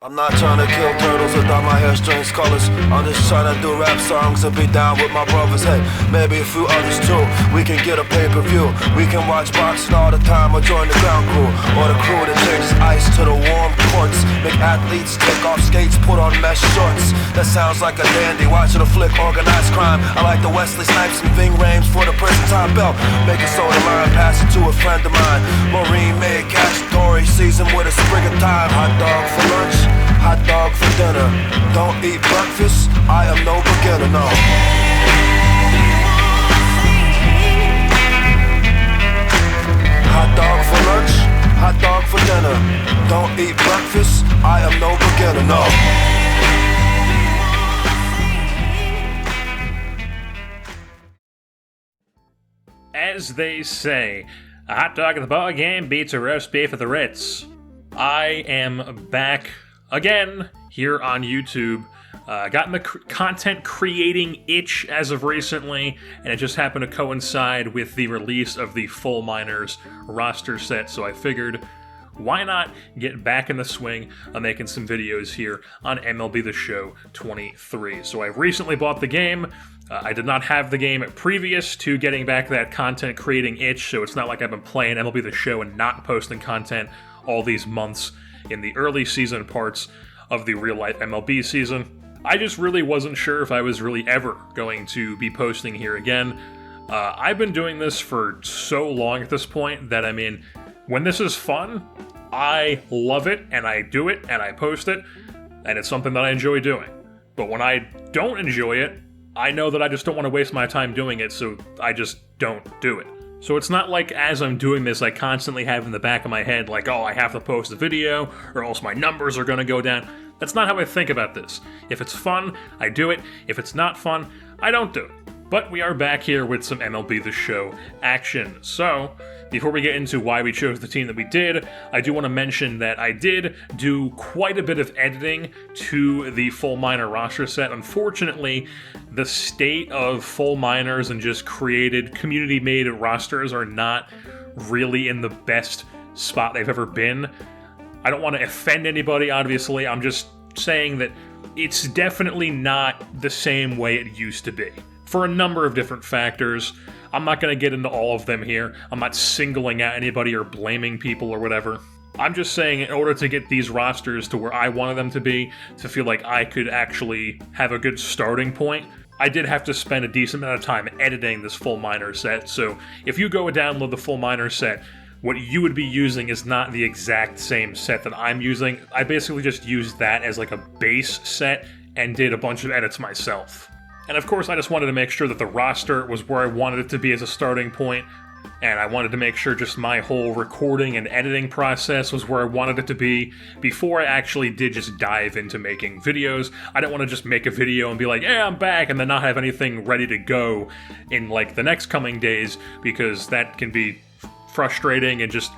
I'm not trying to kill turtles or dye my hair strange colors. I'm just trying to do rap songs and be down with my brothers. Hey, maybe a few others too. We can get a pay-per-view. We can watch boxing all the time or join the ground crew. Or the crew that changes ice to the warm courts. Make athletes take off skates, put on mesh shorts. That sounds like a dandy watching a flick, organized crime. I like the Wesley Snipes and Ving Rhames for the prison time belt. Make a soda line, pass it to a friend of mine. Maureen made cacciatore season with a sprig of thyme. Hot dog for lunch, hot dog for dinner. Don't eat breakfast, I am no beginner, no. Hot dog for lunch, hot dog for dinner. Don't eat breakfast, I am no beginner, no. As they say, a hot dog at the ball game beats a roast beef at the Ritz. I am back again here on YouTube. Gotten the content creating itch as of recently, and it just happened to coincide with the release of the Full Miners roster set, so I figured, why not get back in the swing of making some videos here on MLB The Show 23. So I recently bought the game. I did not have the game previous to getting back that content creating itch, so it's not like I've been playing MLB The Show and not posting content all these months in the early season parts of the real-life MLB season. I just really wasn't sure if I was really ever going to be posting here again. I've been doing this for so long at this point that, I mean, when this is fun, I love it, and I do it, and I post it, and it's something that I enjoy doing. But when I don't enjoy it, I know that I just don't want to waste my time doing it, so I just don't do it. So it's not like as I'm doing this, I constantly have in the back of my head, like, oh, I have to post a video, or else my numbers are going to go down. That's not how I think about this. If it's fun, I do it. If it's not fun, I don't do it. But we are back here with some MLB The Show action. So, before we get into why we chose the team that we did, I do want to mention that I did do quite a bit of editing to the Full Miner roster set. Unfortunately, the state of Full Miners and just created, community-made rosters are not really in the best spot they've ever been. I don't want to offend anybody, obviously. I'm just saying that it's definitely not the same way it used to be, for a number of different factors. I'm not going to get into all of them here. I'm not singling out anybody or blaming people or whatever. I'm just saying, in order to get these rosters to where I wanted them to be, to feel like I could actually have a good starting point, I did have to spend a decent amount of time editing this Full Miner set. So if you go and download the Full Miner set, what you would be using is not the exact same set that I'm using. I basically just used that as like a base set and did a bunch of edits myself. And of course, I just wanted to make sure that the roster was where I wanted it to be as a starting point, and I wanted to make sure just my whole recording and editing process was where I wanted it to be before I actually did just dive into making videos. I didn't want to just make a video and be like, yeah, I'm back, and then not have anything ready to go in like the next coming days, because that can be frustrating and just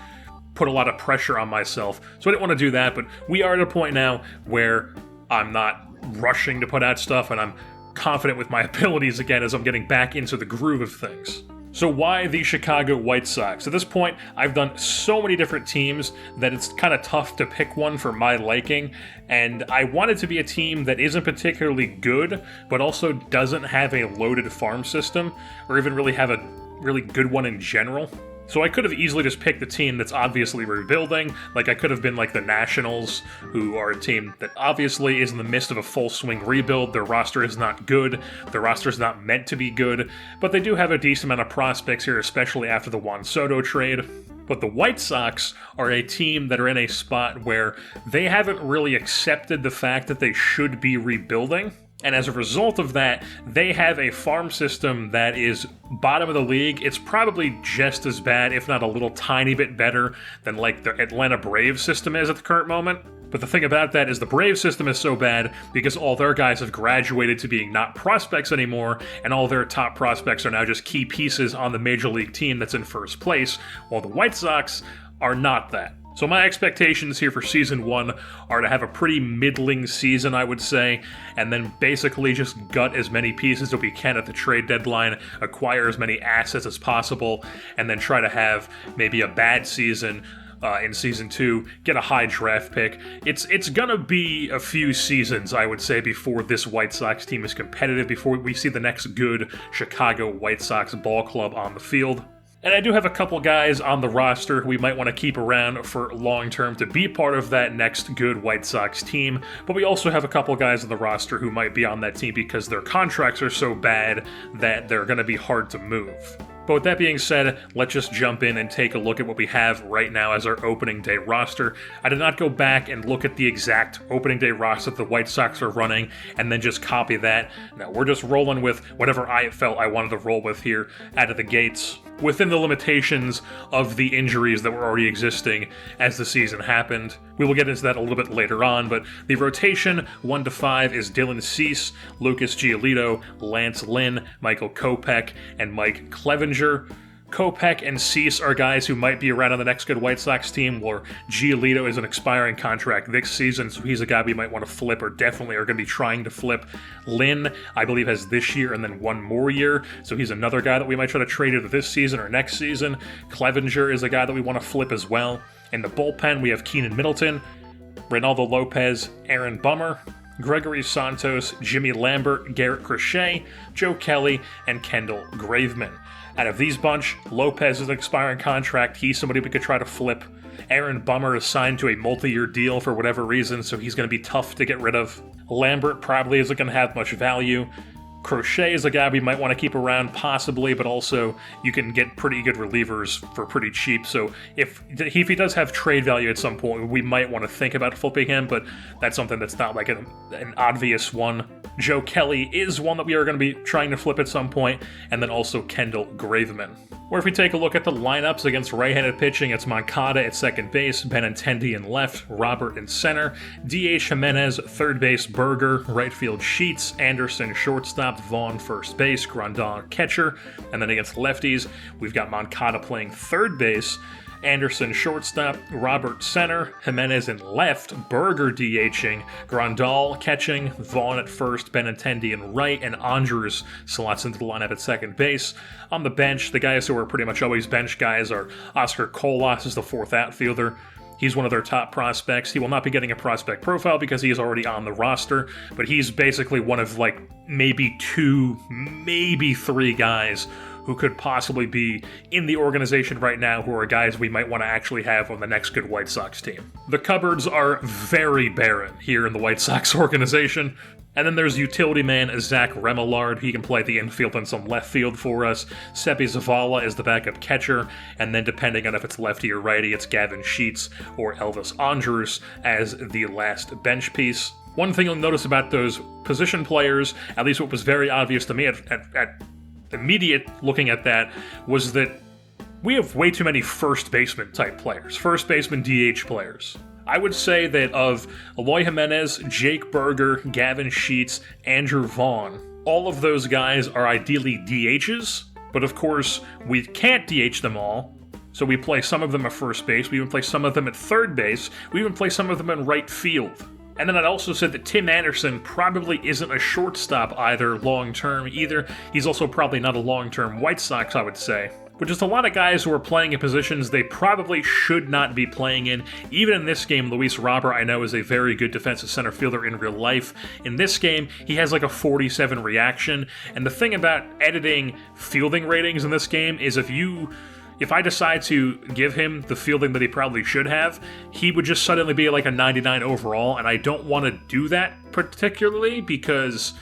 put a lot of pressure on myself. So I didn't want to do that, but we are at a point now where I'm not rushing to put out stuff, and I'm confident with my abilities again as I'm getting back into the groove of things. So why the Chicago White Sox? At this point, I've done so many different teams that it's kind of tough to pick one for my liking, and I want it to be a team that isn't particularly good, but also doesn't have a loaded farm system, or even really have a really good one in general. So I could have easily just picked a team that's obviously rebuilding, like I could have been like the Nationals, who are a team that obviously is in the midst of a full swing rebuild. Their roster is not good, their roster is not meant to be good, but they do have a decent amount of prospects here, especially after the Juan Soto trade. But the White Sox are a team that are in a spot where they haven't really accepted the fact that they should be rebuilding. And as a result of that, they have a farm system that is bottom of the league. It's probably just as bad, if not a little tiny bit better, than like the Atlanta Braves system is at the current moment. But the thing about that is the Braves system is so bad because all their guys have graduated to being not prospects anymore, and all their top prospects are now just key pieces on the major league team that's in first place, while the White Sox are not that. So my expectations here for Season 1 are to have a pretty middling season, I would say, and then basically just gut as many pieces as we can at the trade deadline, acquire as many assets as possible, and then try to have maybe a bad season in Season 2, get a high draft pick. It's gonna be a few seasons, I would say, before this White Sox team is competitive, before we see the next good Chicago White Sox ball club on the field. And I do have a couple guys on the roster we might want to keep around for long-term to be part of that next good White Sox team, but we also have a couple guys on the roster who might be on that team because their contracts are so bad that they're going to be hard to move. But with that being said, let's just jump in and take a look at what we have right now as our opening day roster. I did not go back and look at the exact opening day roster that the White Sox are running and then just copy that. No, we're just rolling with whatever I felt I wanted to roll with here out of the gates, within the limitations of the injuries that were already existing as the season happened. We will get into that a little bit later on, but the rotation 1 to 5 is Dylan Cease, Lucas Giolito, Lance Lynn, Michael Kopech, and Mike Clevenger. Kopech and Cease are guys who might be around on the next good White Sox team, where Giolito is an expiring contract this season, so he's a guy we might want to flip, or definitely are going to be trying to flip. Lynn, I believe, has this year and then one more year, so he's another guy that we might try to trade either this season or next season. Clevenger is a guy that we want to flip as well. In the bullpen, we have Keenan Middleton, Reynaldo Lopez, Aaron Bummer, Gregory Santos, Jimmy Lambert, Garrett Crochet, Joe Kelly, and Kendall Graveman. Out of these bunch, Lopez is an expiring contract. He's somebody we could try to flip. Aaron Bummer is signed to a multi-year deal for whatever reason, so he's going to be tough to get rid of. Lambert probably isn't going to have much value. Crochet is a guy we might want to keep around, possibly, but also you can get pretty good relievers for pretty cheap. So if he does have trade value at some point, we might want to think about flipping him, but that's something that's not like an obvious one. Joe Kelly is one that we are going to be trying to flip at some point, and then also Kendall Graveman. Where if we take a look at the lineups against right-handed pitching, it's Moncada at second base, Benintendi in left, Robert in center, D.H. Jimenez, third base, Berger, right field Sheets, Anderson shortstop, Vaughn first base, Grandal catcher, and then against lefties, we've got Moncada playing third base, Anderson shortstop, Robert center, Jimenez in left, Berger DHing, Grandal catching, Vaughn at first, Benintendi in right, and Andrews slots into the lineup at second base. On the bench, the guys who are pretty much always bench guys are Oscar Colas is the fourth outfielder. He's one of their top prospects. He will not be getting a prospect profile because he is already on the roster, but he's basically one of like maybe 2, maybe 3 guys who could possibly be in the organization right now who are guys we might want to actually have on the next good White Sox team. The cupboards are very barren here in the White Sox organization. And then there's utility man Zach Remillard. He can play the infield and some left field for us. Seppi Zavala is the backup catcher. And then depending on if it's lefty or righty, it's Gavin Sheets or Elvis Andrus as the last bench piece. One thing you'll notice about those position players, at least what was very obvious to me at immediate looking at that, was that we have way too many first baseman type players, first baseman DH players. I would say that of Eloy Jimenez, Jake Berger, Gavin Sheets, Andrew Vaughn, all of those guys are ideally DHs, but of course we can't DH them all, so we play some of them at first base, we even play some of them at third base, we even play some of them in right field. And then I'd also said that Tim Anderson probably isn't a shortstop either long-term either. He's also probably not a long-term White Sox, I would say. But just a lot of guys who are playing in positions they probably should not be playing in. Even in this game, Luis Robert, I know, is a very good defensive center fielder in real life. In this game, he has like a 47 reaction. And the thing about editing fielding ratings in this game is if I decide to give him the fielding that he probably should have, he would just suddenly be like a 99 overall, and I don't want to do that particularly because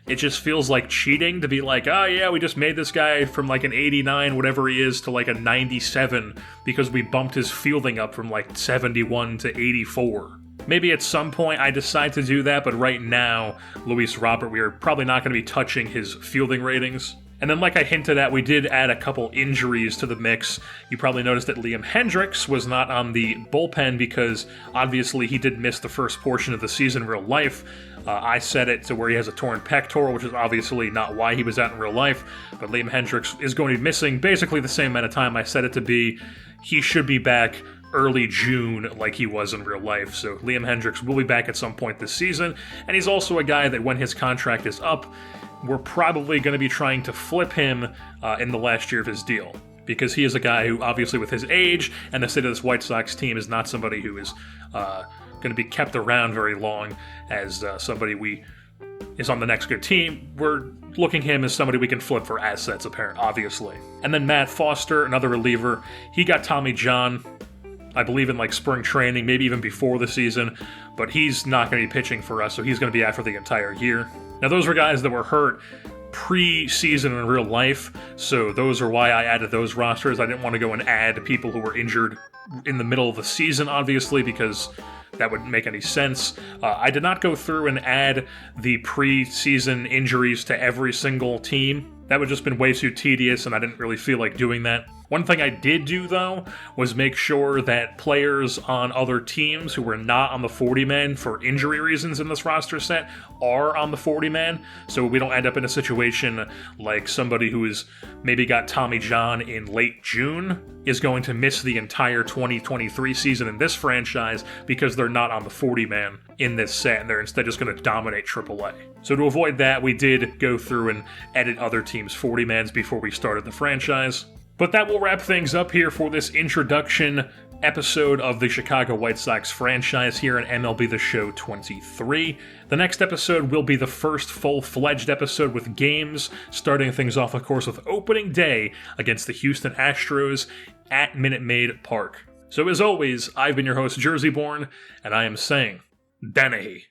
it just feels like cheating to be like, oh yeah, we just made this guy from like an 89, whatever he is, to like a 97 because we bumped his fielding up from like 71 to 84. Maybe at some point I decide to do that, but right now, Luis Robert, we are probably not going to be touching his fielding ratings. And then like I hinted at, we did add a couple injuries to the mix. You probably noticed that Liam Hendriks was not on the bullpen because obviously he did miss the first portion of the season in real life. I set it to where he has a torn pectoral, which is obviously not why he was out in real life, but Liam Hendriks is going to be missing basically the same amount of time I set it to be. He should be back early June like he was in real life, so Liam Hendriks will be back at some point this season, and he's also a guy that when his contract is up, we're probably going to be trying to flip him in the last year of his deal. because he is a guy who, obviously with his age and the state of this White Sox team, is not somebody who is going to be kept around very long as somebody is on the next good team. We're looking at him as somebody we can flip for assets, obviously. And then Matt Foster, another reliever, he got Tommy John, I believe in like spring training, maybe even before the season, but he's not going to be pitching for us, so he's going to be out for the entire year. Now those were guys that were hurt pre-season in real life, so those are why I added those rosters. I didn't want to go and add people who were injured in the middle of the season, obviously, because that wouldn't make any sense. I did not go through and add the pre-season injuries to every single team. That would just been way too tedious, and I didn't really feel like doing that. One thing I did do, though, was make sure that players on other teams who were not on the 40-man for injury reasons in this roster set are on the 40-man, so we don't end up in a situation like somebody who is maybe got Tommy John in late June is going to miss the entire 2023 season in this franchise because they're not on the 40-man in this set, and they're instead just going to dominate AAA. So to avoid that, we did go through and edit other teams' 40-mans before we started the franchise. But that will wrap things up here for this introduction episode of the Chicago White Sox franchise here in MLB The Show 23. The next episode will be the first full-fledged episode with games, starting things off, of course, with opening day against the Houston Astros at Minute Maid Park. So as always, I've been your host, Jerseyborn, and I am saying, Danahy.